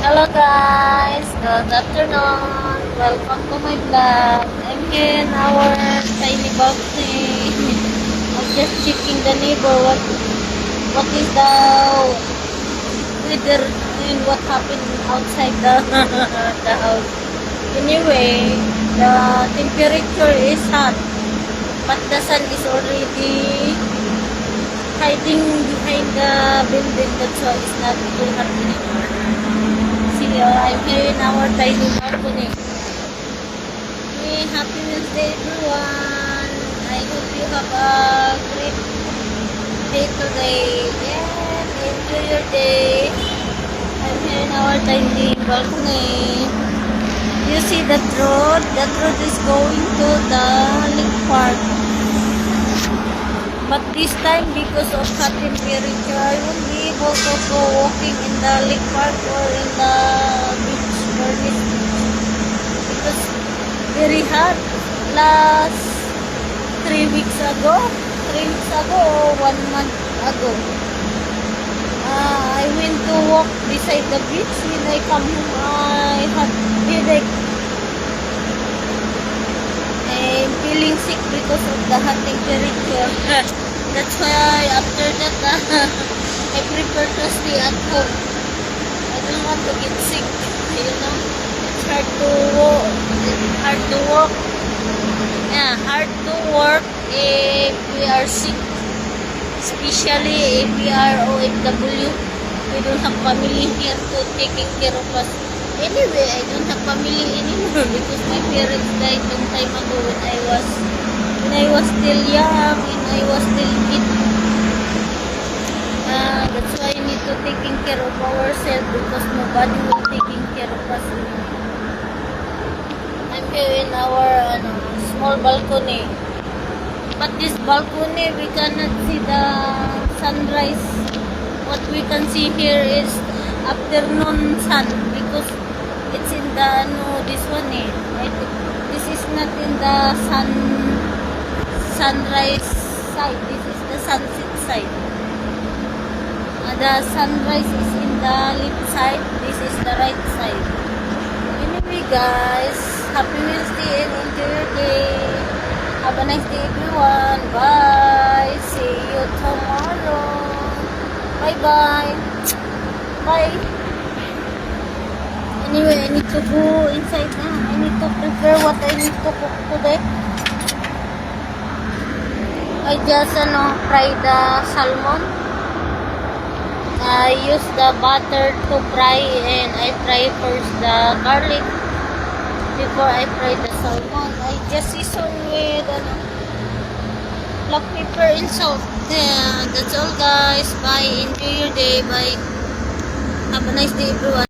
Hello guys, good afternoon. Welcome to my vlog. I'm here in our tiny balcony. I'm just checking the neighbor what is the weather and what happened outside the the house. Anyway, the temperature is hot, but the sun is already hiding behind the building. That's why it's not too hot anymore. I'm here in our tiny balcony. Hey, happy Wednesday everyone. I hope you have a great day today. Yeah, enjoy your day. I'm here in our tiny balcony. You see that road? That road is going to the lake park. But this time, because of hot temperature, I won't be able to go walking in the lake park or in the beach or this because very hot. Last 3 weeks ago, or 1 month ago, I went to walk beside the beach. When I come home, I had headache. I'm feeling sick because of the hot temperature. That's why after that, I prefer to stay at home. I don't want to get sick. You know, it's hard to walk. Hard to walk. Yeah, hard to work if we are sick. Especially if we are OFW. We don't have family here to taking care of us. Anyway, I don't have family anymore because my parents died long time ago when I was still young and I was still kid. That's why I need to taking care of ourselves because nobody will taking care of us anymore. I'm here in our small balcony. But this balcony, we cannot see the sunrise. What we can see here is afternoon sun because it's in the this one this is not in the sunrise side. This is the sunset side. The sunrise is in the left side. This is the right side. Anyway guys, happy Wednesday and enjoy your day. Have a nice day everyone. Bye. See you tomorrow. Bye bye. Bye. Anyway, I need to go inside now. I need to prepare what I need to cook today. I just fry the salmon. I use the butter to fry and I fry first the garlic before I fry the salmon. I just season with black pepper and salt. Yeah, that's all guys. Bye. Enjoy your day. Bye. Have a nice day everyone.